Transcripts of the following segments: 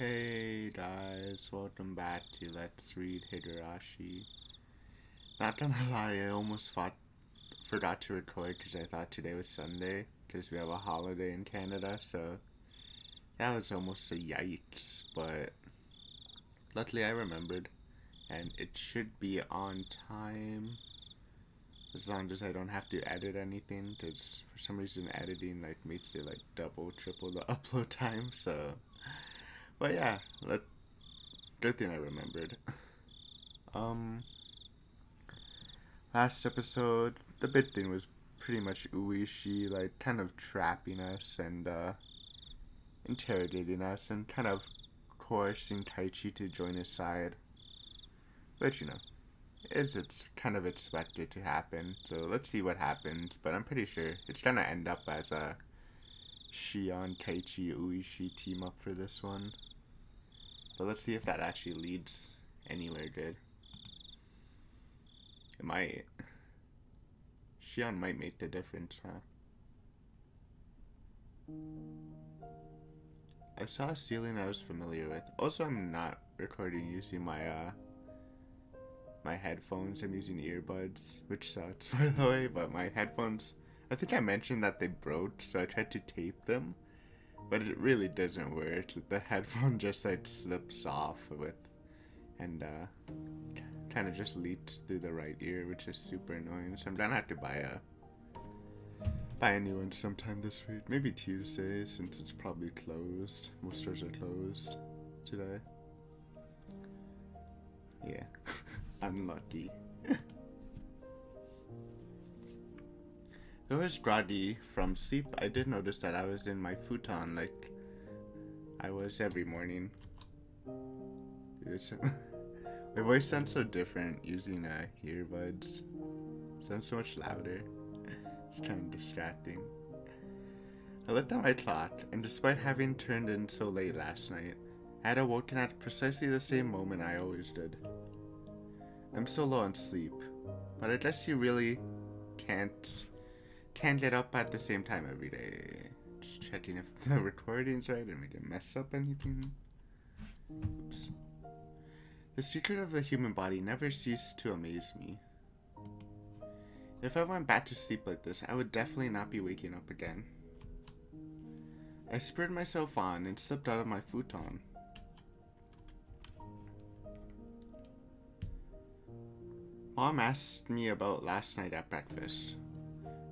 Hey guys, welcome back to Let's Read Higurashi. Not gonna lie, I almost forgot to record because I thought today was Sunday because we have a holiday in Canada, so that was almost a yikes, but luckily I remembered and it should be on time as long as I don't have to edit anything because for some reason editing makes it double, triple the upload time, so but yeah, good thing I remembered. Um, Last episode, the big thing was pretty much Uishi, kind of trapping us and, interrogating us and kind of coercing Taichi to join his side. But, it's kind of expected to happen, so let's see what happens, but I'm pretty sure it's gonna end up as a Shion, Taichi, Uishi team up for this one. But let's see if that actually leads anywhere good. It might. Shion might make the difference, huh? I saw a ceiling I was familiar with. Also, I'm not recording using my headphones. I'm using earbuds, which sucks, by the way. But my headphones, I think I mentioned that they broke, so I tried to tape them, but it really doesn't work. The headphone just slips off and kind of just leaks through the right ear, which is super annoying. So I'm gonna have to buy a new one sometime this week. Maybe Tuesday, since it's probably closed. Most stores are closed today. Yeah, unlucky. Though I was groggy from sleep, I did notice that I was in my futon like I was every morning. My voice sounds so different using earbuds. It sounds so much louder. It's kind of distracting. I looked at my clock, and despite having turned in so late last night, I had awoken at precisely the same moment I always did. I'm so low on sleep, but I guess you really can't get up at the same time every day. Just checking if the recording's right and we didn't mess up anything. Oops. The secret of the human body never ceased to amaze me. If I went back to sleep like this, I would definitely not be waking up again. I spurred myself on and slipped out of my futon. Mom asked me about last night at breakfast.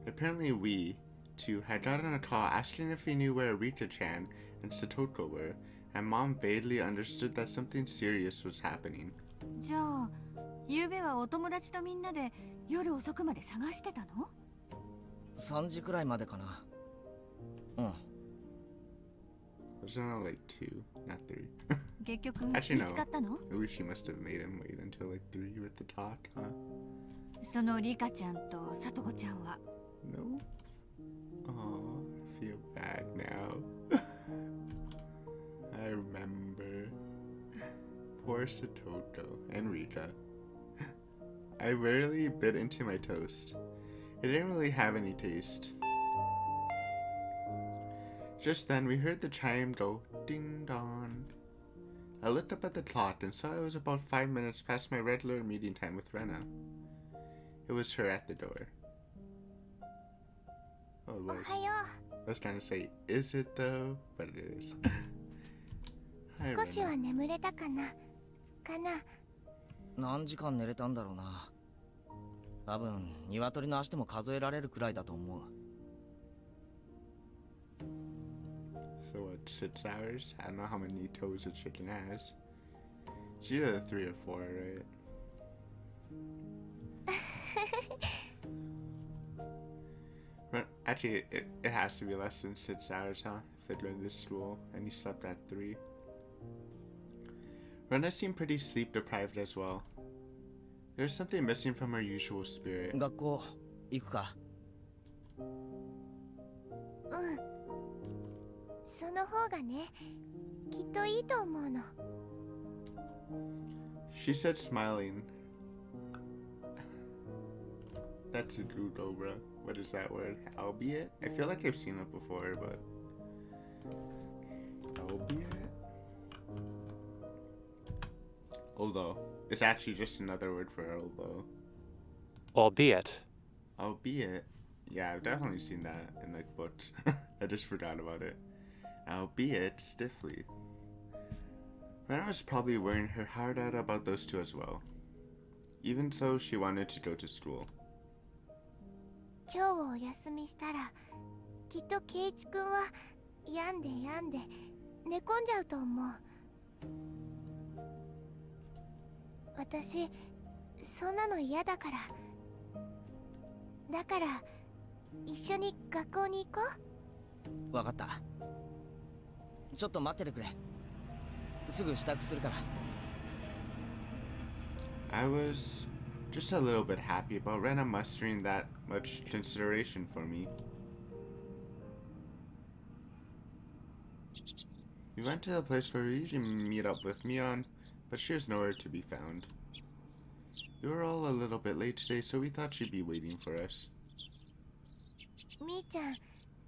Apparently we, two, had gotten a call asking if we knew where Rika-chan and Satoko were, and Mom vaguely understood that something serious was happening. じゃあ、ゆうべはお友達とみんなで夜遅くまで探してたの？ 3時くらいまでかな。うん。It was only 2, not 3. 結局 Actually, 見つかったの？ Uishi must have made him wait until 3 with the talk, huh? そのリカちゃんとさとこちゃんは。 No. Oh, I feel bad now. I remember. Poor Satoko and Rika. I rarely bit into my toast. It didn't really have any taste. Just then, we heard the chime go ding dong. I looked up at the clock and saw it was about 5 minutes past my regular meeting time with Rena. It was her at the door. Oh, Lord. I was trying to say, is it though? But it is. Hi, 少しは Rena. 眠れたかな何時間寝れたんだろうな。多分鶏の足でも数えられるくらいだと思う。 So what, 6 hours? I don't know how many toes a chicken has. It's either 3 or 4, right? Actually, it has to be less than 6 hours, huh? If they're going to school and you slept at 3. Rena seemed pretty sleep deprived as well. There's something missing from her usual spirit. 学校行くか。うんその方がねきっといいと思うの She said, smiling. That's a Gudobra. What is that word? Albeit? I feel like I've seen it before, but... Albeit? Although, it's actually just another word for although. Albeit. Albeit, yeah, I've definitely seen that in like books. I just forgot about it. Albeit stiffly. Rena was probably wearing her heart out about those two as well. Even so, she wanted to go to school. 今日お休みしたらきっと圭一君は病んで寝込んじゃうと思う。私そんなの嫌だから。だから一緒に学校に行こう。わかった。ちょっと待っててくれ。すぐ支度するから。I was just a little bit happy about Rena mustering that much consideration for me. We went to the place where we usually meet up with Mion, but she was nowhere to be found. We were all a little bit late today, so we thought she'd be waiting for us. う。みーちゃん、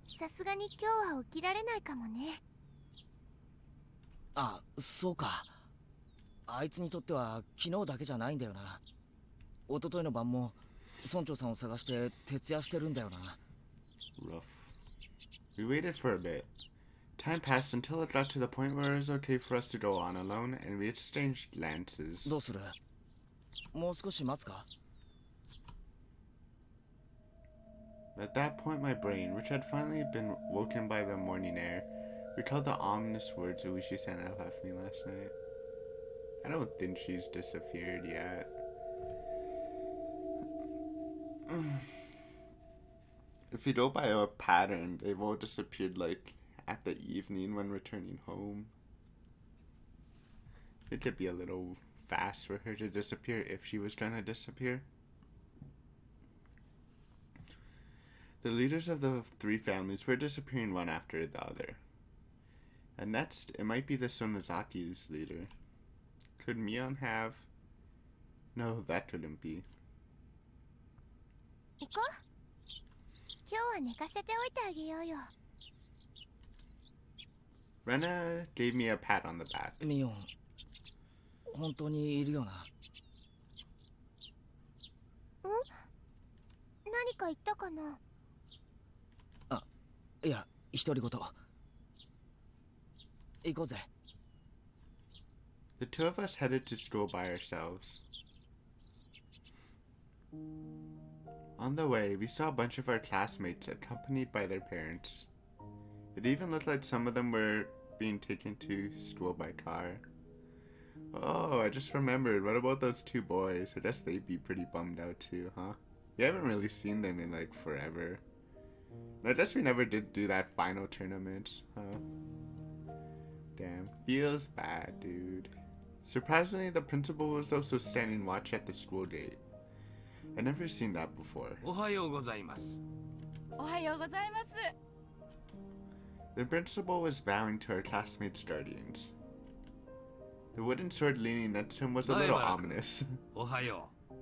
さすがに今日は起きられないかもね。あ、そうか。あいつにとっては昨日だけじゃないんだよな。一昨日の晩も村長さんを探して徹夜してるんだよな。Rough. We waited for a bit. Time passed until it got to the point where it was okay for us to go on alone, and we exchanged glances. どうする？もう少し待つか？ At that point, my brain, which had finally been woken by the morning air, recalled the ominous words Uishi-san had left me last night. I don't think she's disappeared yet. If you go by a pattern, they've all disappeared like at the evening when returning home. It could be a little fast for her to disappear if she was trying to disappear. The leaders of the three families were disappearing one after the other. And next, it might be the Sonozaki's leader. Could Mion have... No, that couldn't be. 行こう。今日は寝かせておいてあげようよ。Rena gave me a pat on the back. ミオン、本当にいるよな。ん？何か言ったかな？あ、いや、独り言。行こうぜ。The two of us headed to school by ourselves. On the way, we saw a bunch of our classmates accompanied by their parents. It even looked like some of them were being taken to school by car. Oh, I just remembered. What about those two boys? I guess they'd be pretty bummed out too, huh? We haven't really seen them in like forever. I guess we never did do that final tournament, huh? Damn, feels bad, dude. Surprisingly, the principal was also standing watch at the school gate. I'd never seen that before. おはようございます。おはようございます。 The principal was bowing to our classmates' guardians. The wooden sword leaning next to him was a little ominous. おはよう。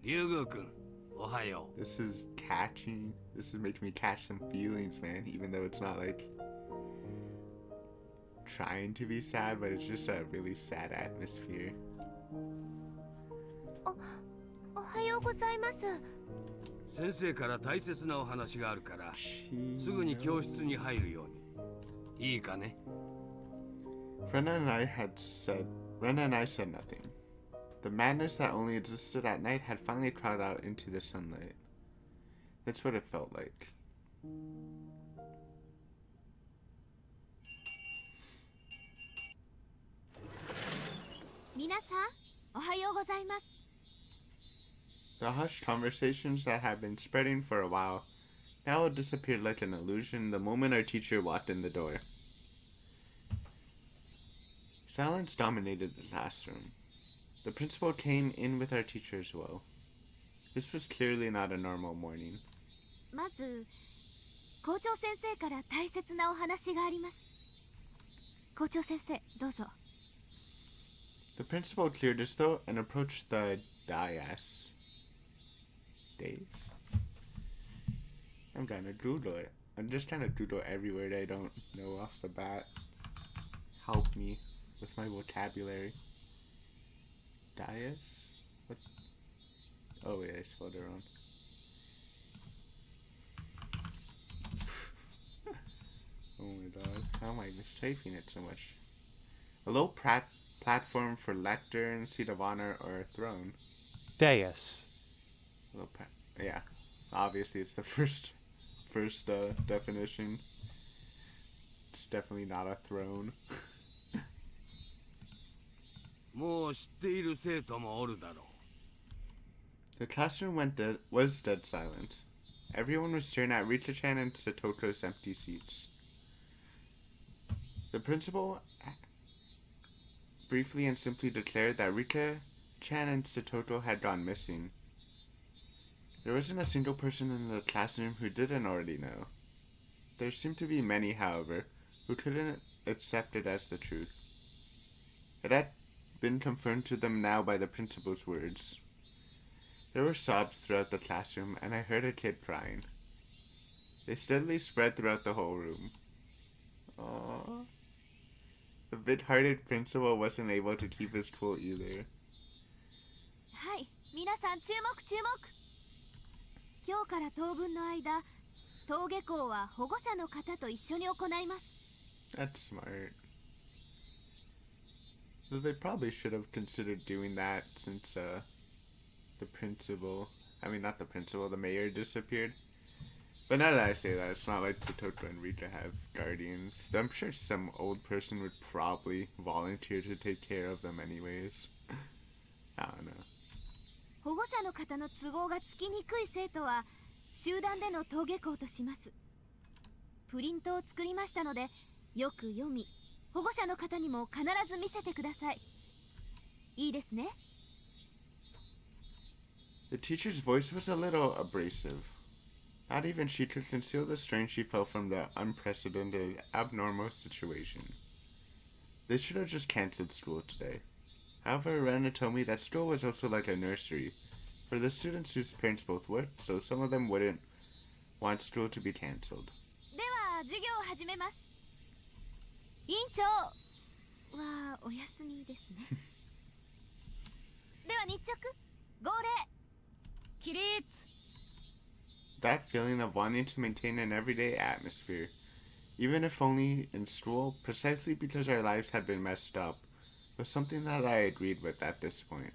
龍宮君、おはよう。 This is catching. This is making me catch some feelings, man. Even though it's not like trying to be sad, but it's just a really sad atmosphere. おはようございます。先生から大切なお話があるから、すぐに教室に入るように。いいかね？ Rena and I said nothing. The madness that only existed at night had finally crowded out into the sunlight. That's what it felt like. 皆さん、おはようございます。 The hushed conversations that had been spreading for a while now disappeared like an illusion the moment our teacher walked in the door. Silence dominated the classroom. The principal came in with our teacher as well. This was clearly not a normal morning. まず校長先生から大切なお話があります。校長先生、どうぞ。 The principal cleared his throat and approached the dais. Dave? I'm gonna Google it. I'm just trying to Google every word I don't know off the bat. Help me with my vocabulary. Dais? What? Oh wait, I spelled it wrong. Oh my god, how am I mistyping it so much? A low platform for lectern, seat of honor, or throne. Dais. Low yeah, obviously it's the first definition. It's definitely not a throne. もう知っている生徒もおるだろう。 The classroom was dead silent. Everyone was staring at Rita-chan and Satoko's empty seats. The principal briefly and simply declared that Rita-chan and Satoko had gone missing. There wasn't a single person in the classroom who didn't already know. There seemed to be many, however, who couldn't accept it as the truth. It had been confirmed to them now by the principal's words. There were sobs throughout the classroom, and I heard a kid crying. They steadily spread throughout the whole room. Aww. The big-hearted principal wasn't able to keep his cool either. はい、皆さん注目注目。今日から当分の間、登下校は保護者の方と一緒に行います。 That's smart. So they probably should have considered doing that since the principal, not the principal, the mayor disappeared. But now that I say that, it's not like Satoko and Rita have guardians. I'm sure some old person would probably volunteer to take care of them anyways. I don't know. 保護者の方の都合がつきにくい生徒は集団での登下校とします。プリントを作りましたので、よく読み、保護者の方にも必ず見せてください。いいですね。The teacher's voice was a little abrasive. Not even she could conceal the strain she felt from the unprecedented, abnormal situation. They should have just cancelled school today. However, Rena told me that school was also like a nursery for the students whose parents both worked, so some of them wouldn't want school to be cancelled. では授業を始めます。委員長はお休みですね。では日直号令起立。 That feeling of wanting to maintain an everyday atmosphere, even if only in school, precisely because our lives had been messed up, was something that I agreed with at this point.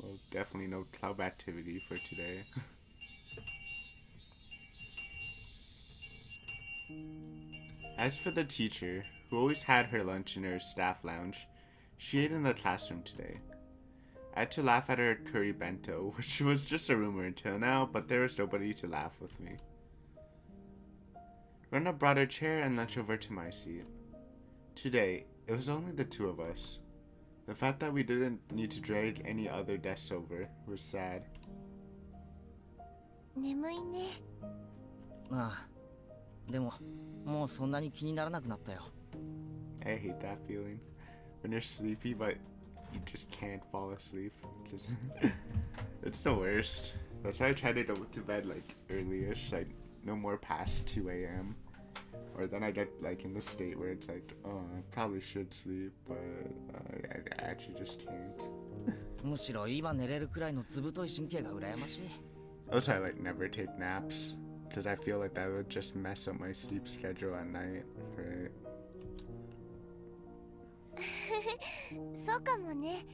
Well, definitely no club activity for today. As for the teacher, who always had her lunch in her staff lounge, she ate in the classroom today. I had to laugh at her curry bento, which was just a rumor until now, but there was nobody to laugh with me. Rena brought her chair and lunch over to my seat. Today, it was only the two of us. The fact that we didn't need to drag any other desks over was sad. 眠いね。ああ、でももうそんなに気にならなくなったよ。 I hate that feeling. When you're sleepy, but you just can't fall asleep. It's the worst. That's why I try to go to bed like early-ish, like no more past 2 a.m. Or then I get like in the state where it's like, oh, I probably should sleep, but I actually just can't. むしろ今寝れるくらいのずぶとい神経が羨ましい。 Also, I like never take naps because I feel like that would just mess up my sleep schedule at night, right? そうかもね。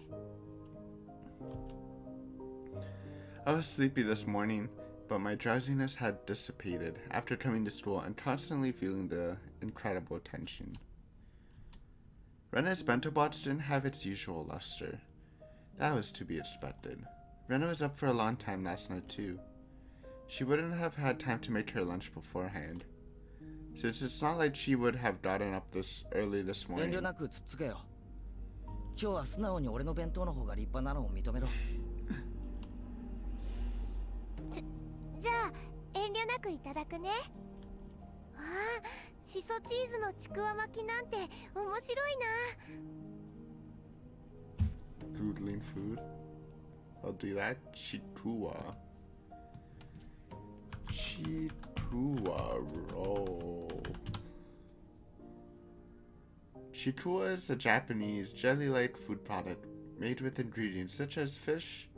I was sleepy this morning, but my drowsiness had dissipated after coming to school and constantly feeling the incredible tension. Rena's bento box didn't have its usual luster. That was to be expected. Rena was up for a long time last night too. She wouldn't have had time to make her lunch beforehand, since it's not like she would have gotten up this early this 遠 morning. 慮なくつっつけよ。今日は素直に俺の弁当の方が立派なのを認めろ。じゃあ遠慮なくいただくね。ああ、しそチーズのちくわ巻きなんて面白いな。 Doodling food. I'll do that. Chikuwa. Chikuwa roll. Chikuwa is a Japanese jelly-like food product made with ingredients such as fish,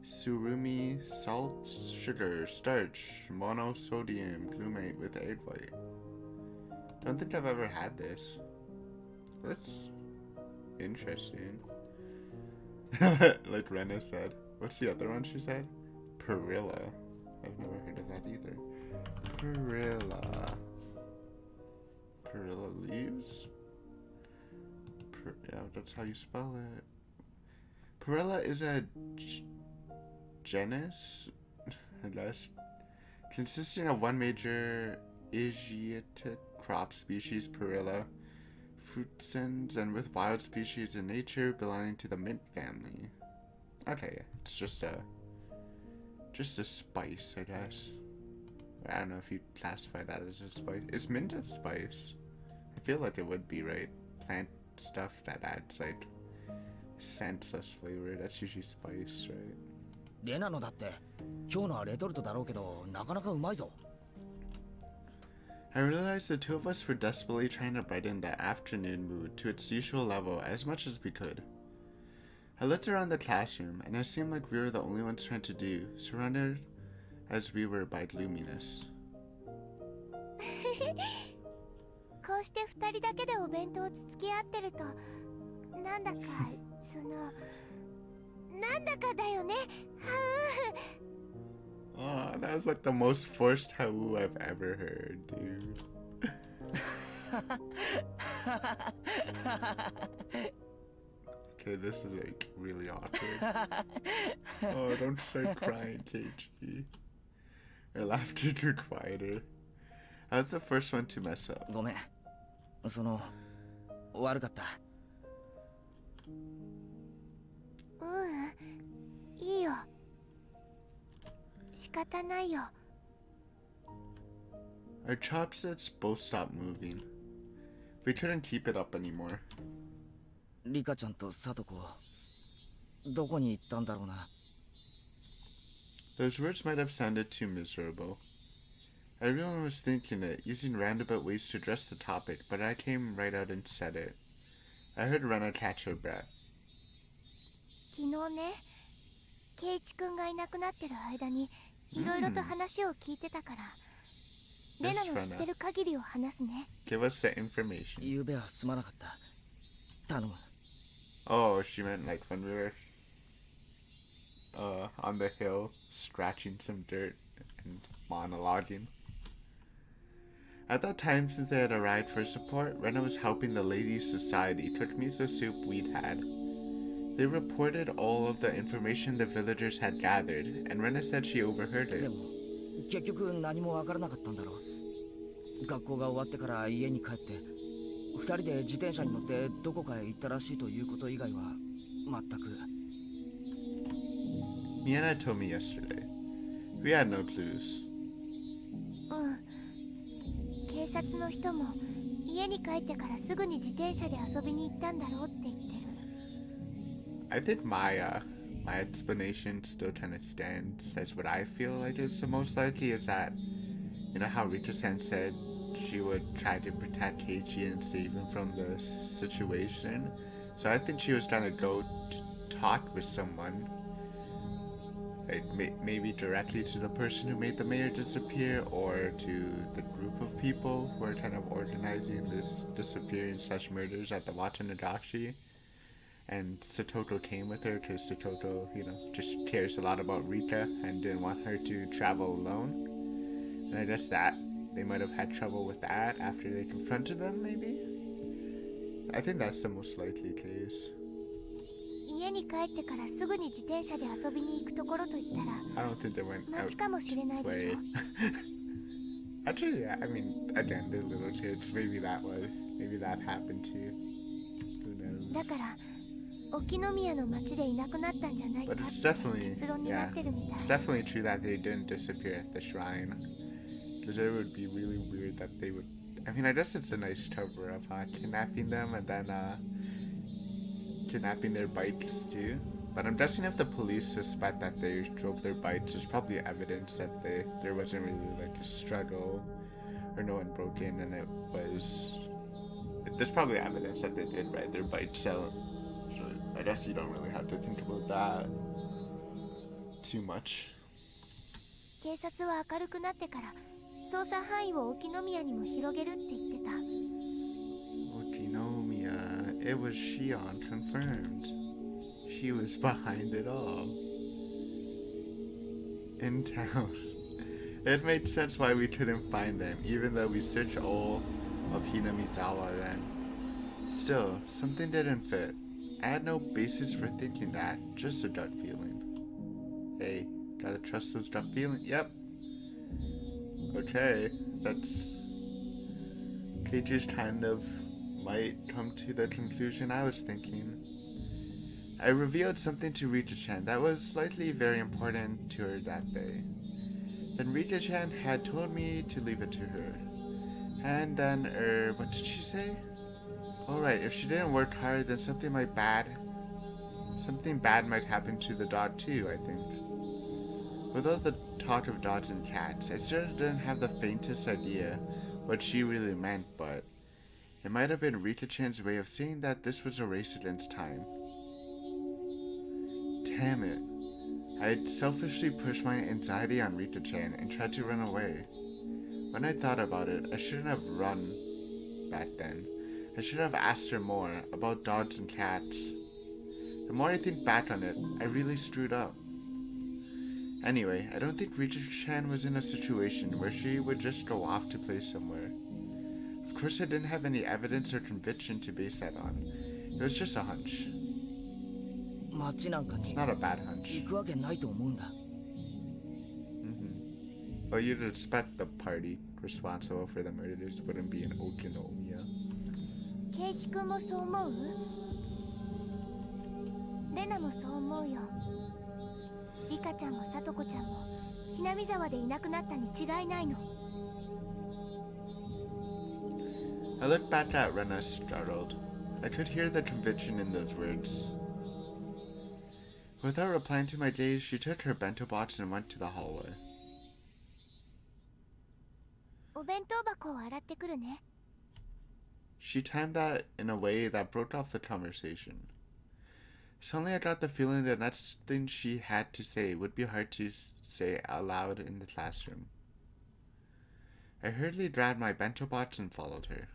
surumi, salt, sugar, starch, monosodium glutamate with egg white. I don't think I've ever had this. That's interesting. Like Rena said. What's the other one she said? Perilla. I've never heard of that either. Perilla. Perilla leaves? Yeah, that's how you spell it. Perilla is a genus, I guess, consisting of one major Asiatic crop species, Perilla fruitescens, and with wild species in nature belonging to the mint family. Okay, it's just a spice, I guess. I don't know if you classify that as a spice. Is mint a spice? I feel like it would be, right? Plant stuff that adds like scents as flavor. That's usually spice, right? レナのだって今日のはレトルトだろうけどなかなかうまいぞ。 I realized the two of us were desperately trying to brighten the afternoon mood to its usual level as much as we could. I looked around the classroom, and it seemed like we were the only ones trying to do, surrounded as we were by gloominess. こうして2人だけでお弁当をつつき合ってるとなんだかなんだかだよね。 Oh, that was like the most forced hau I've ever heard, dude. Okay, this is like really awkward. Oh, don't start crying, KG. Our laughter grew quieter. I was the first one to mess up. ごめん。悪かった。いいよ。仕方ないよ。 Our chopsticks both stopped moving. We couldn't keep it up anymore. リカちゃんとサトコどこに行ったんだろうな。 Those words might have sounded too miserable. Everyone was thinking it, using roundabout ways to address the topic, but I came right out and said it. I heard Rena catch her breath. 昨日ね、ケイチ君がいなくなってる間にいろいろと話を聞いてたから、レナの知ってる限りを話すね。 Give us the information. ゆうべはすまなかった。頼む。 Oh, she meant like when we were on the hill, scratching some dirt and monologuing. At that time, since they had arrived for support, Rena was helping the Ladies' Society cook miso soup we'd had. They reported all of the information the villagers had gathered, and Rena said she overheard で it. も結局何もわからなかったんだろう。学校が終わってから家に帰って二人で自転車に乗ってどこかへ行ったらしいということ以外は全く。 Miana told me yesterday. We had no clues. 警察の人も家に帰ってからすぐに自転車で遊びに行ったんだろうって言ってる。 I think my explanation still kind of stands as what I feel like is the most likely is that, you know how Rika-san said she would try to protect Keiichi and save him from the situation. So I think she was gonna go to talk with someone, like maybe directly to the person who made the mayor disappear, or to the group of people who are kind of organizing this disappearance/murders at the Watanagashi. And Satoko came with her because Satoko, you know, just cares a lot about Rika and didn't want her to travel alone. And I guess that they might have had trouble with that after they confronted them, maybe? I think that's the most likely case. 家に帰ってからすぐに自転車で遊びに行くところと言ったら I don't think they went 街 out かもしれないでし play. ょ。 Actually, yeah, I mean, again, they're little kids. Maybe that happened too. Who knows? だから沖宮の町でいなくなったんじゃないか But って it's definitely, 結論にな yeah, ってるみたい。 it's definitely true that they didn't disappear at the shrine. Because it would be really weird that they would. I mean, I guess it's a nice cover of kidnapping them and then kidnapping their bikes too. But I'm guessing if the police suspect that they drove their bikes, there's probably evidence that there wasn't really like a struggle or no one broke in, and it was there's probably evidence that they did write their bites out. So I guess you don't really have to think about that too much. 警察は明るくなってから捜査範囲を沖宮にも広げるって言ってた。Okinomiya, it was Shion confirmed. She was behind it all. In town. It made sense why we couldn't find them, even though we searched all of Hinamizawa then. Still, something didn't fit. I had no basis for thinking that, just a gut feeling. Hey, gotta trust those gut feelings. Yep. Okay, that's... Keiichi's kind of might come to the conclusion I was thinking. I revealed something to Rita-chan that was slightly very important to her that day. Then Rita-chan had told me to leave it to her. And then, what did she say? Oh right, if she didn't work hard, then something bad might happen to the dog too, I think. With all the talk of dogs and cats, I still didn't have the faintest idea what she really meant, but it might have been Rita-chan's way of saying that this was a race against time. Damn it. I had selfishly pushed my anxiety on Rita-chan and tried to run away. When I thought about it, I shouldn't have run back then. I should have asked her more about dogs and cats. The more I think back on it, I really screwed up. Anyway, I don't think Rita-chan was in a situation where she would just go off to play somewhere. Of course, I didn't have any evidence or conviction to base that on. It was just a hunch. 町なんか It's に not a bad hunch. 行くわけないと思うんだ。Well, you'd expect the party responsible for the murders wouldn't be in Okinomiya. ケイチ君もそう思う？レナもそう思うよ。リカちゃんもサトコちゃんもひなみ沢でいなくなったに違いないの。I looked back at Rena startled. I could hear the conviction in those words. Without replying to my gaze, she took her bento box and went to the hallway. お弁当箱を洗ってくるね。She timed that in a way that broke off the conversation. Suddenly I got the feeling that next thing she had to say would be hard to say aloud in the classroom. I hurriedly grabbed my bento box and followed her.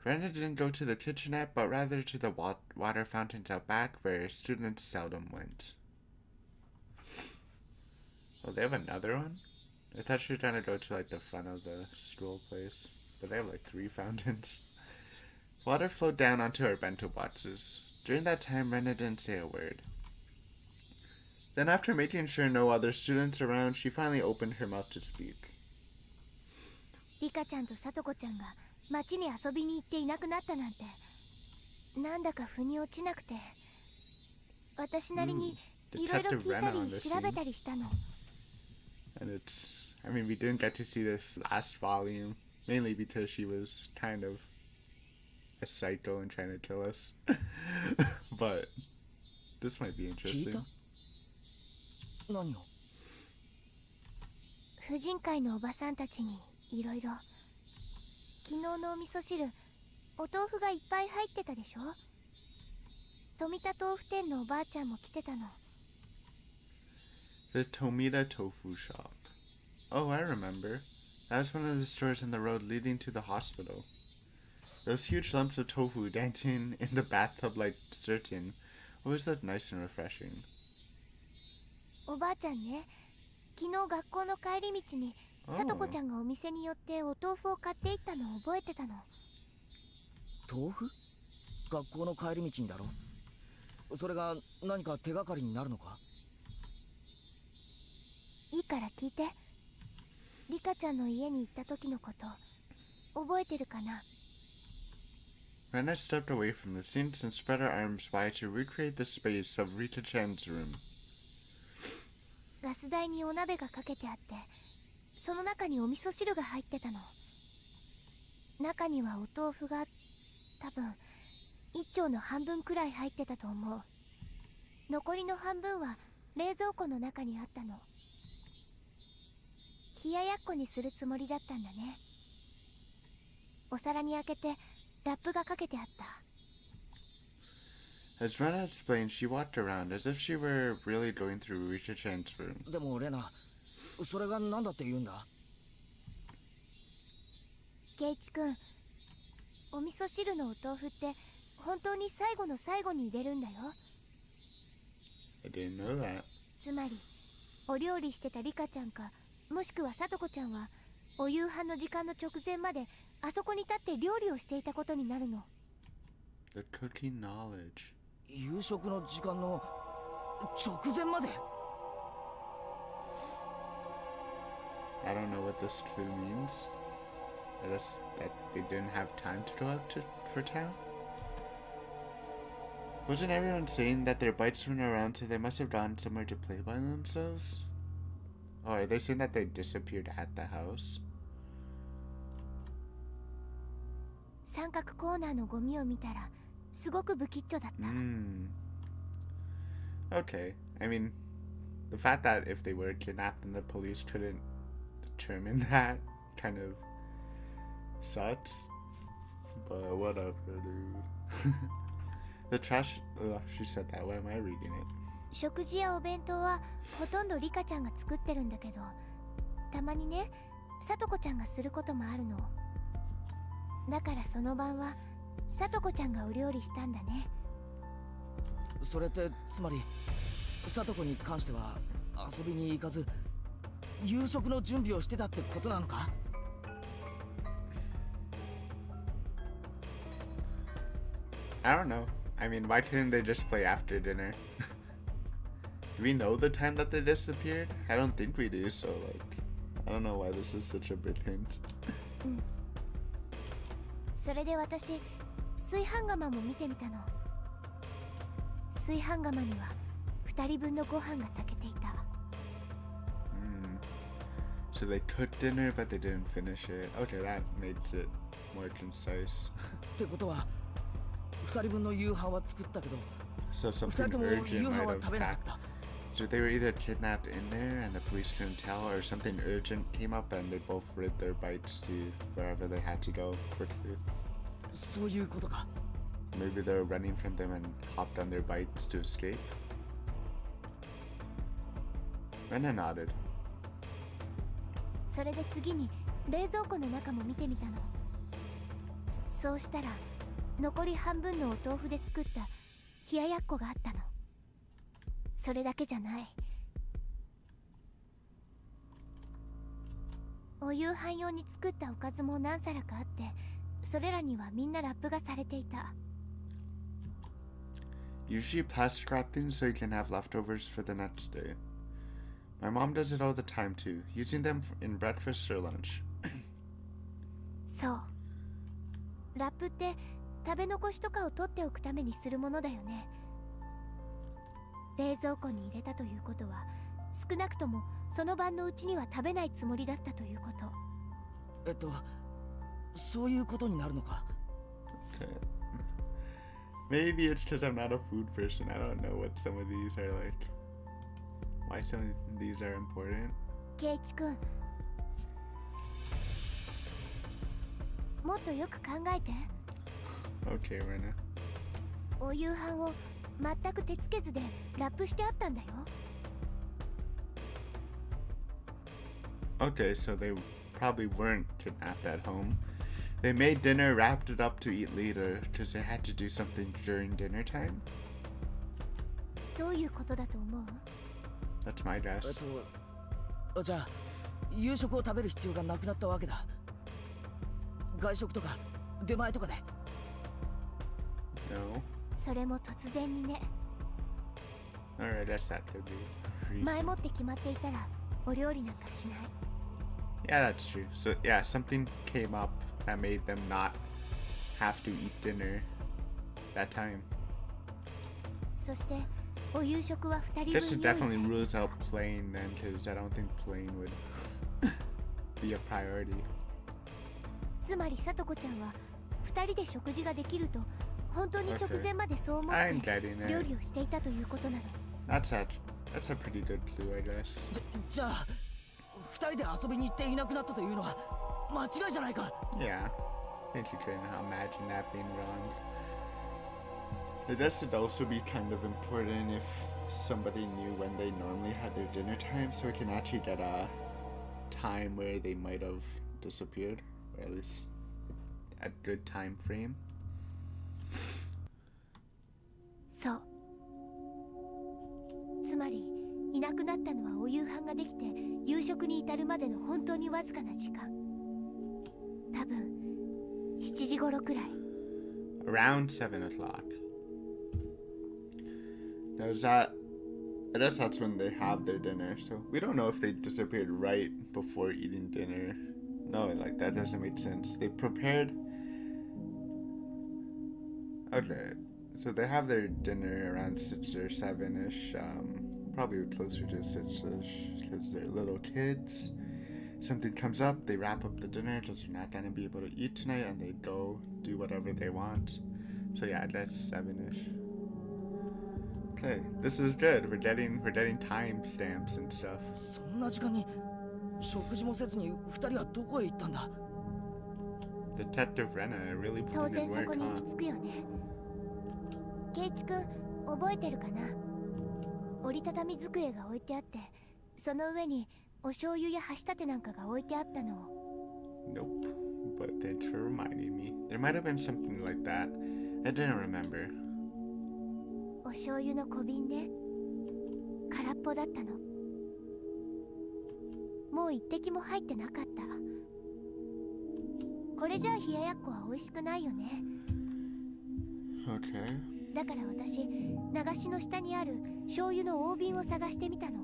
Rena didn't go to the kitchenette, but rather to the water fountains out back, where students seldom went. Oh, they have another one? I thought she was trying to go to, like, the front of the school place. But they have, like, 3 fountains. Water flowed down onto her bento boxes. During that time, Rena didn't say a word. Then, after making sure no other students around, she finally opened her mouth to speak. リカちゃんとサトコちゃんが町に遊びに行っていなくなったなんて、なんだか腑に落ちなくて、私なりにいろいろ聞いたり調べたりしたの。And it's, I mean, we didn't get to see this last volume, mainly because she was kind of a psycho and trying to kill us. But this might be interesting. 何を？婦人会のおばさんたちにいろいろ。昨日のお味噌汁、お豆腐がいっぱい入ってたでしょ。富田豆腐店のおばあちゃんも来てたの。The Tomita Tofu Shop. Oh, I remember. That was one of the stores on the road leading to the hospital. Those huge lumps of tofu dancing in the bathtub like certain always looked nice and refreshing. おばあちゃんね、昨日学校の帰り道にさとこちゃんがお店に寄ってお豆腐を買っていったのを覚えてたの。豆腐？学校の帰り道にだろ。それが何か手がかりになるのか？いいから聞いて。リカちゃんの家に行った時のこと覚えてるかな。 Rena stepped away from the scenes and spread her arms wide to recreate the space of Rita-chan's room. ガス台にお鍋がかけてあって、その中にお味噌汁が入ってたの。中にはお豆腐が多分1丁の半分くらい入ってたと思う。残りの半分は冷蔵庫の中にあったの。冷ややっこにするつもりだったんだね。お皿に開けてラップがかけてあった。 As Rena explained, she walked around as if she were really going through Risha Chan's room. でもレナ、それが何だって言うんだ？ケイチ君、お味噌汁のお豆腐って本当に最後の最後に入れるんだよ。 I didn't know that. つまりお料理してたリカちゃんか、もしくはさとこちゃんはお夕飯の時間の直前まであそこに立って料理をしていたことになるの。 The cooking knowledge. 夕食の時間の直前まで。 I don't know what this clue means. I guess that they didn't have time to go out for town? Wasn't everyone saying that their bites weren't around, so they must have gone somewhere to play by themselves? Oh, are they saying that they disappeared at the house? 三角コーナーのゴミを見たらすごく不吉祥だった。 Okay. I mean, the fact that if they were kidnapped and the police couldn't determine that kind of sucks. But whatever, dude. The trash... Ugh, she said that. Why am I reading it? 食事やお弁当はほとんどリカちゃんが作ってるんだけど、たまにね、さとこちゃんがすることもあるの。だからその晩はさとこちゃんがお料理したんだね。それってつまりさとこに関しては遊びに行かず夕食の準備をしてたってことなのか？ I don't know. I mean, why couldn't they just play after dinner? Do we know the time that they disappeared? I don't think we do, so like, I don't know why this is such a big hint. それで私、炊飯釜も見てみたの。炊飯釜には2人分のご飯が炊けていた。 So they cooked dinner, but they didn't finish it. Okay, that makes it more concise. ってことは2人分の夕飯は作ったけど So 2 something 人とも urgent 夕飯 might は have 食べなかっ happened. た。 So they were either kidnapped in there and the police couldn't tell, or something urgent came up and they both rid their bites to wherever they had to go quickly. そういうことか。 Maybe they were running from them and hopped on their bites to escape. Rena nodded. それで次に冷蔵庫の中も見てみたの。そうしたら残り半分のお豆腐で作った冷ややっこがあったの。それだけじゃない。お夕飯用に作ったおかずも何皿かあって、それらにはみんなラップがされていた。 Usually plastic wrap things so you can have leftovers for the next day. My mom does it all the time too, using them in breakfast or lunch. そう。ラップって食べ残しとかを取っておくためにするものだよね。冷蔵庫に入れたということは、少なくともその晩のうちには食べないつもりだったということ。そういうことになるのか。 Okay. Maybe it's because I'm not a food person. I don't know what some of these are like. Why some of these are important. ケイチ君、もっとよく考えて。 Okay, Rena. お夕飯を全く手つけずでラップしてあったんだよ。 Okay, so they probably weren't kidnapped at home. They made dinner, wrapped it up to eat later, because they had to do something during dinner time? どういうことだと思う？ That's my guess. じゃあ夕食を食べる必要がなくなったわけだ。外食とか出前とかで。 No? それも突然にね。 Alright, I guess that could be a reason. 前もって決まっていたらお料理なんかしない。 Yeah, that's true. So, yeah, something came up that made them not have to eat dinner that time. そしてお夕食は2人 Guess 分 it 用意さ definitely れ rules out playing then, because I don't think playing would be a priority. つまりさとこちゃんは2人で食事ができると本当に直前までそう思っ I'm て getting 料 it. 理をしていたということなの。 That's a pretty good clue, I guess. じゃあ2人で遊びに行っていなくなったというのは間違いじゃないか。 Yeah. I think you can imagine that being wrong. I guess it'd also be kind of important if somebody knew when they normally had their dinner time, so we can actually get a time where they might have disappeared, or at least a good time frame. そう。つまりいなくなったのはお夕飯ができて夕食に至るまでの本当にわずかな時間。多分7時頃くらい。Around 7 o'clock. Now I guess that's when they have their dinner, so we don't know if they disappeared right before eating dinner. No, like that doesn't make sense. They prepared... Okay, so they have their dinner around 6 or 7-ish, probably closer to 6-ish, because they're little kids. Something comes up, they wrap up the dinner because they're not going to be able to eat tonight, and they go do whatever they want. So yeah, that's 7-ish. Okay, this is good. We're getting time stamps and stuff. そんな時間に食事もせずに2人はどこへ行ったんだ？ Detective Rena really 当 putting in 然そ work, こに行 huh? き着くよね。ケイチ君覚えてるかな。折りたたみ机が置いてあって、その上にお醤油や箸立てなんかが置いてあったのを。 Nope. But thanks for reminding me. There might have been something like that. I didn't remember. お醤油の小瓶ね。空っぽだったの。もう一滴も入ってなかった。これじゃあ冷ややっこは美味しくないよね。 Okay. だから私、流しの下にある醤油の大瓶を探してみたの。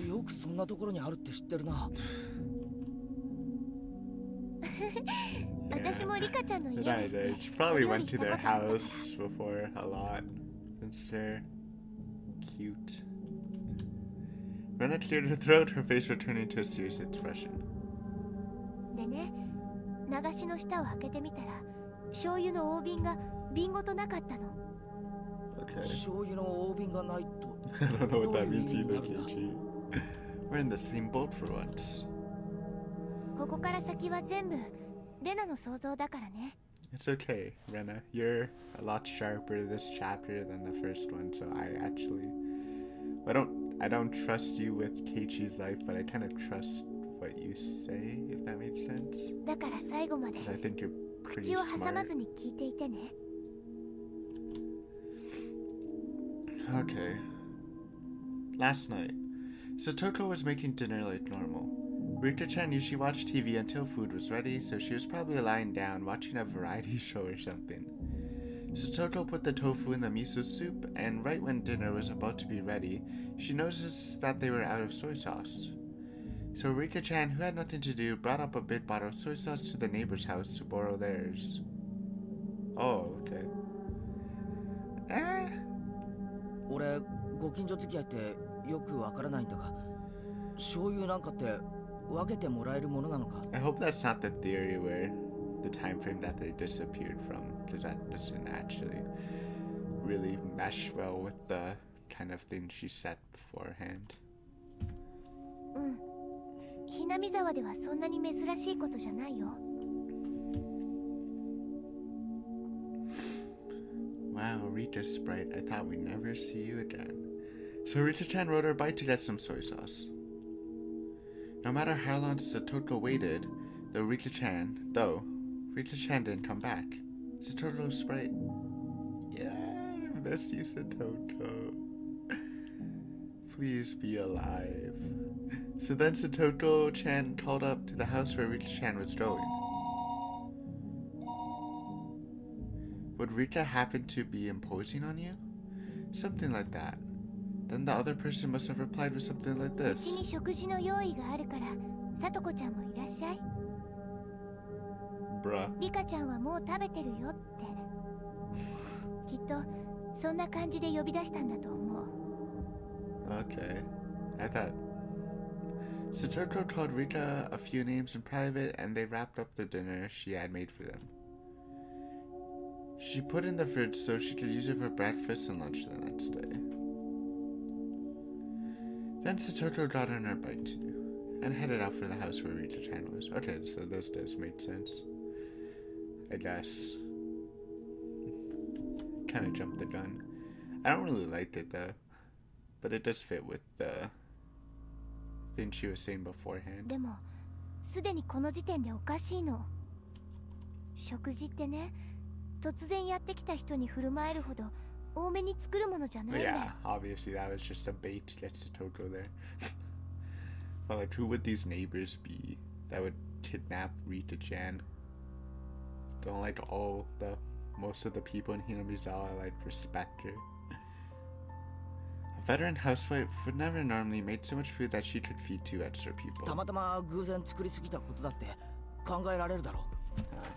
よくそんなところにあるって知ってるな。私もリカちゃんの家 Right, で she probably went to their house before a lot. Since they're cute. Rena cleared her throat, her face returning to a serious expression. でね、流しの下を開けてみたら、醤油の大瓶が瓶ごとなかったの。Okay. 醤油の大瓶がないと。 I don't know what that means either, Kichi. We're in the same boat for once. ここから先は全部レナの想像だからね。 It's okay, Rena. You're a lot sharper this chapter than the first one, so I don't trust you with Keiichi's life, but I kind of trust what you say, if that makes sense. だから最後まで Because I think you're pretty 口を挟ま smart. ずに聞いていてね。 Okay. Last night, Satoko was making dinner like normal. Rika-chan usually watched TV until food was ready, so she was probably lying down watching a variety show or something. Satoko put the tofu in the miso soup, and right when dinner was about to be ready, she noticed that they were out of soy sauce. So Rika-chan, who had nothing to do, brought up a big bottle of soy sauce to the neighbor's house to borrow theirs. Oh, okay. 俺、ご近所付き合いってよくわからないんだが、醤油なんかって分けてもらえるものなのか？ I hope that's not the theory where the time frame that they disappeared from, because that doesn't actually really mesh well with the kind of thing she said beforehand. うん。ひなみ沢ではそんなに珍しいことじゃないよ。 Wow, Rita Sprite, I thought we'd never see you again. So Rita-chan rode her bike to get some soy sauce. No matter how long Satoko waited, Rita-chan didn't come back. Satoko Sprite. Yeah, I miss you, Satoko. Please be alive. So then Satoko-chan called up to the house where Rita-chan was going. Would Rika happen to be imposing on you? Something like that. Then the other person must have replied with something like う this. ちに食事の用意があるから、さとこちゃんもいらっしゃい。 Bruh. リカちゃんはもう食べてるよって。きっとそんな感じで呼び出したんだと思う。 Okay. I thought... Satoko called Rika a few names in private and they wrapped up the dinner she had made for them. She put it in the fridge so she could use it for breakfast and lunch the next day. Then Satoko got on her bike too, and headed out for the house where Rita-chan was. Okay, so this does make sense. I guess. Kind of jumped the gun. I don't really like it though, but it does fit with the thing she was saying beforehand. でもすでにこの時点でおかしいの。食事ってね、突然やってきた人に振る舞えるほど多めに作るものじゃないん But だよ。 yeah, obviously that was just a bait to get Satoko there. But like, who would these neighbors be that would kidnap Rita-chan? Don't like most of the people in Hinamizawa like respect her. A veteran housewife would never normally make so much food that she could feed 2 extra た people. またま偶然作りすぎたことだって考えられるだろう。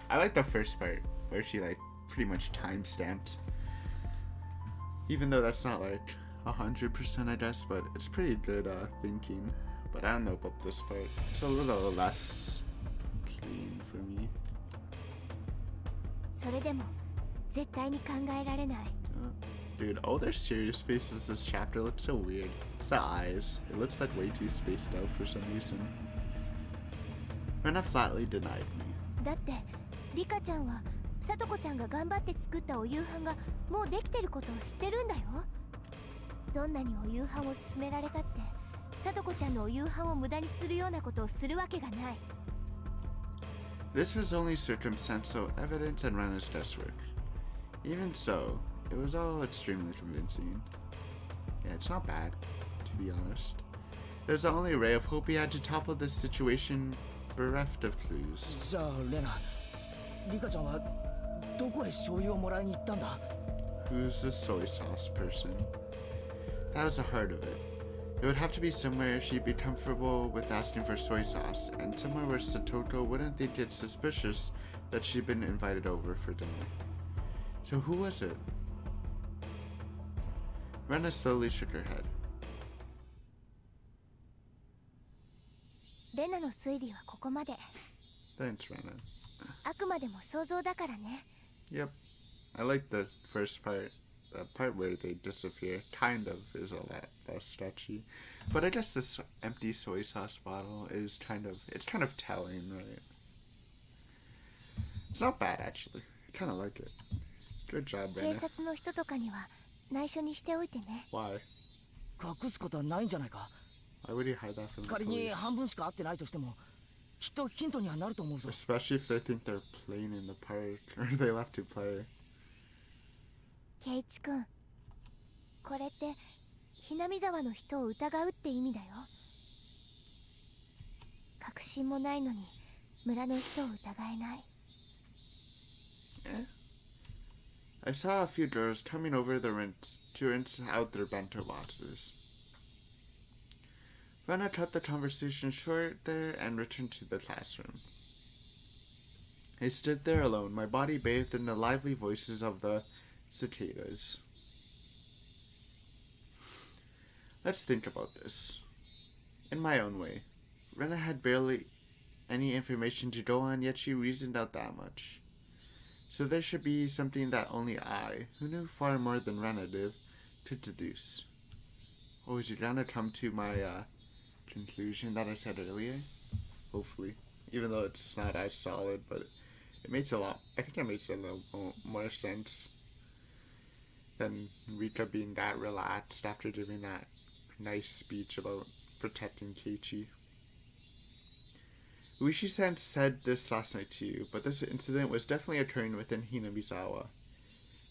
I like the first part where she like pretty much time stamped. Even though that's not like 100% I guess, but it's pretty good thinking. But I don't know about this part. It's a little less clean for me. それでも絶対に考えられない。 Dude, all their serious faces this chapter look so weird. It's the eyes. It looks like way too spaced out for some reason. Rena flatly denied me. だってリカちゃんはさとこちゃんが頑張って作ったお夕飯がもうできてることを知ってるんだよ。どんなにお夕飯を勧められたってさとこちゃんのお夕飯を無駄にするようなことをするわけがない。 This was only circumstantial evidence and Rena's guesswork. Even so, it was all extremely convincing. Yeah, it's not bad, to be honest. There's the only ray of hope he had to topple this situation bereft of clues. じゃあレナ、リカちゃんはどこへ醤油をもらいに行ったんだ？ Who's the soy sauce person? That was the heart of it. It would have to be somewhere she'd be comfortable with asking for soy sauce, and somewhere where Satoko wouldn't think it's suspicious that she'd been invited over for dinner. So who was it? Rena slowly shook her head. レナの推理はここまで。 Thanks, Rena. あくまでも想像だからね。 Yep. I like the first part. The part where they disappear kind of is a lot less sketchy. But I guess this empty soy sauce bottle is kind of telling, right? It's not bad actually. I kind of like it. Good job, 警 Rena. 察の人とかには内緒にしておいてね。 Why? 隠すことはないんじゃないか。 Why would you hide that from the 仮に police? 半分しか会ってないとしてもきっとヒントにはなると思うぞ。 Especially if they think they're playing in the park or they left to play. ケイチくん、これってひなみ沢の人を疑うって意味だよ。確信もないのに村の人を疑えない。 I saw a few girls coming over to rinse out their bento boxes. Rena cut the conversation short there and returned to the classroom. I stood there alone, my body bathed in the lively voices of the cicadas. Let's think about this. In my own way, Rena had barely any information to go on, yet she reasoned out that much. So there should be something that only I, who knew far more than Rena did, could deduce. Oh, is you gonna come to my conclusion that I said earlier? Hopefully. Even though it's not as solid, but it makes a lot, I think it makes a little more sense than Rika being that relaxed after giving that nice speech about protecting Keiichi. Uishi-san said this last night too, but this incident was definitely occurring within Hinamizawa.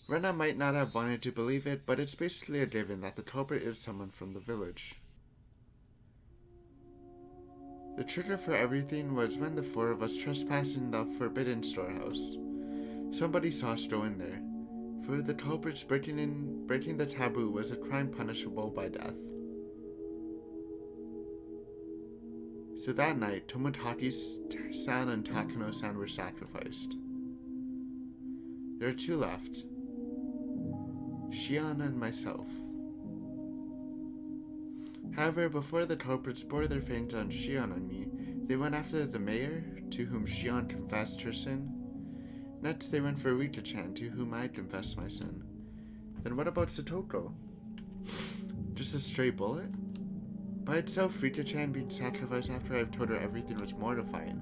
Rena might not have wanted to believe it, but it's basically a given that the culprit is someone from the village. The trigger for everything was when the 4 of us trespassed in the forbidden storehouse. Somebody saw us go in there. For the culprits, breaking the taboo was a crime punishable by death. So that night, Tomotachi-san and Takano-san were sacrificed. There are 2 left. Shion and myself. However, before the culprits bore their fangs on Shion and me, they went after the mayor, to whom Shion confessed her sin. Next, they went for Rita-chan, to whom I confessed my sin. Then what about Satoko? Just a stray bullet? By itself, Rita-chan being sacrificed after I've told her everything was mortifying.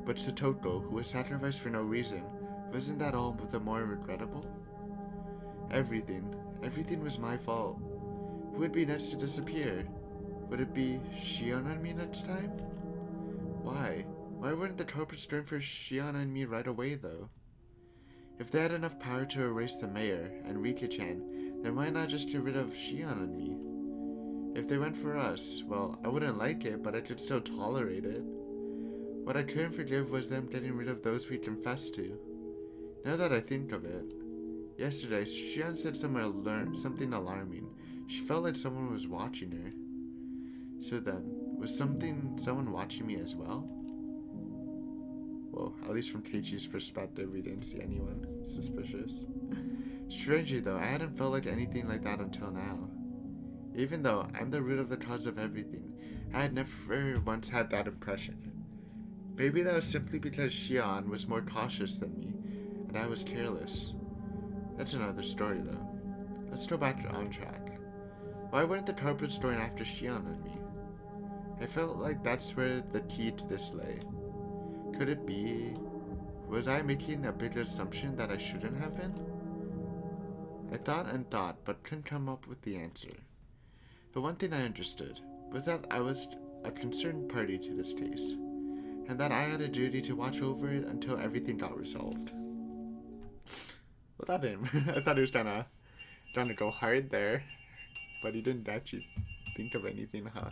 But Satoko, who was sacrificed for no reason, Wasn't that all the more regrettable? Everything was my fault. Who would be next to disappear? Would it be Shion and me next time? Why? Why wouldn't the culprits turn for Shion and me right away, though? If they had enough power to erase the mayor and Rika-chan, then why not just get rid of Shion and me? If they went for us, well, I wouldn't like it, but I could still tolerate it. What I couldn't forgive was them getting rid of those we confessed to. Now that I think of it, yesterday, Shion said something alarming. She felt like someone was watching her. So then, was someone watching me as well? Well, at least from Teichi's perspective, we didn't see anyone suspicious. Strangely though, I hadn't felt like anything like that until now. Even though I'm the root of the cause of everything, I had never once had that impression. Maybe that was simply because Shion was more cautious than me, and I was careless. That's another story though. Let's go back on track. Why weren't the culprits going after Shion and me? I felt like that's where the key to this lay. Could it be... was I making a big assumption that I shouldn't have been? I thought and thought, but couldn't come up with the answer. The one thing I understood was that I was a concerned party to this case, and that I had a duty to watch over it until everything got resolved. Well, that didn't... I thought he was trying to go hard there, but he didn't actually think of anything, huh?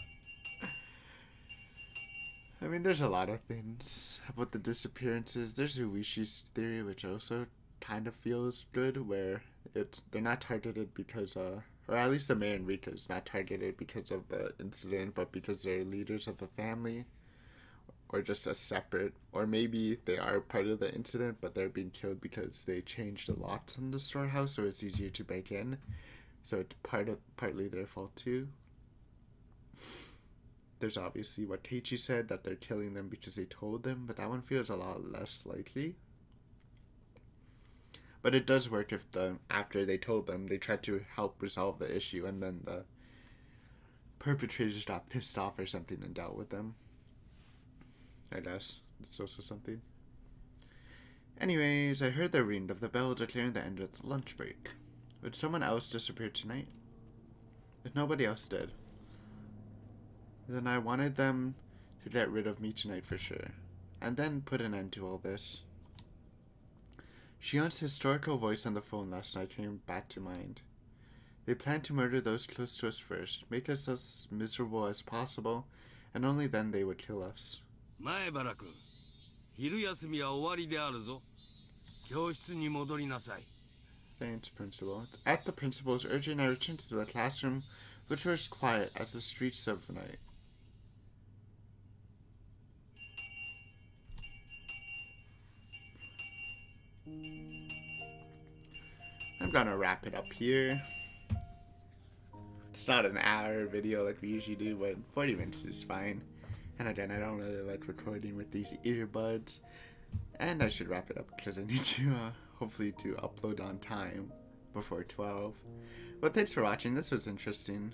I mean, there's a lot of things about the disappearances. There's Ueshi's theory, which also kind of feels good, where they're not targeted because, or at least the mayor and Rika is not targeted because of the incident, but because they're leaders of the family, or just a separate, or maybe they are part of the incident, but they're being killed because they changed the locks on the storehouse, so it's easier to break in. So it's partly their fault too. There's obviously what Teichi said, that they're killing them because they told them, but that one feels a lot less likely. But it does work if after they told them, they tried to help resolve the issue, and then the perpetrators got pissed off or something and dealt with them. I guess it's also something. Anyways, I heard the ring of the bell declaring the end of the lunch break. Would someone else disappear tonight? If nobody else did, then I wanted them to get rid of me tonight for sure, and then put an end to all this. Shion's historical voice on the phone last night came back to mind. They planned to murder those close to us first, make us as miserable as possible, and only then they would kill us. 前原君、昼休みは終わりであるぞ。教室に戻りなさい。Thanks, Principal. At the principal's urging, I returned to the classroom, which was quiet as the streets of night. I'm gonna wrap it up here. It's not an hour video like we usually do, but 40 minutes is fine. And again, I don't really like recording with these earbuds. And I should wrap it up because I need to, hopefully to upload on time before 12. But thanks for watching. This was interesting.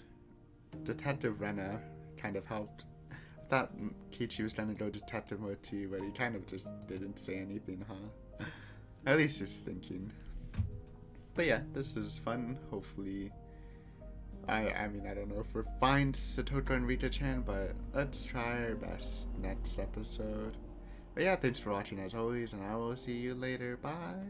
Detective Rena kind of helped. I thought Kichi was gonna go detective mode too, but he kind of just didn't say anything, huh? At least he was thinking. But yeah, this is fun. Hopefully, I mean, I don't know if we'll find Satoko and Rika-chan, but let's try our best next episode. But yeah, thanks for watching as always, and I will see you later. Bye!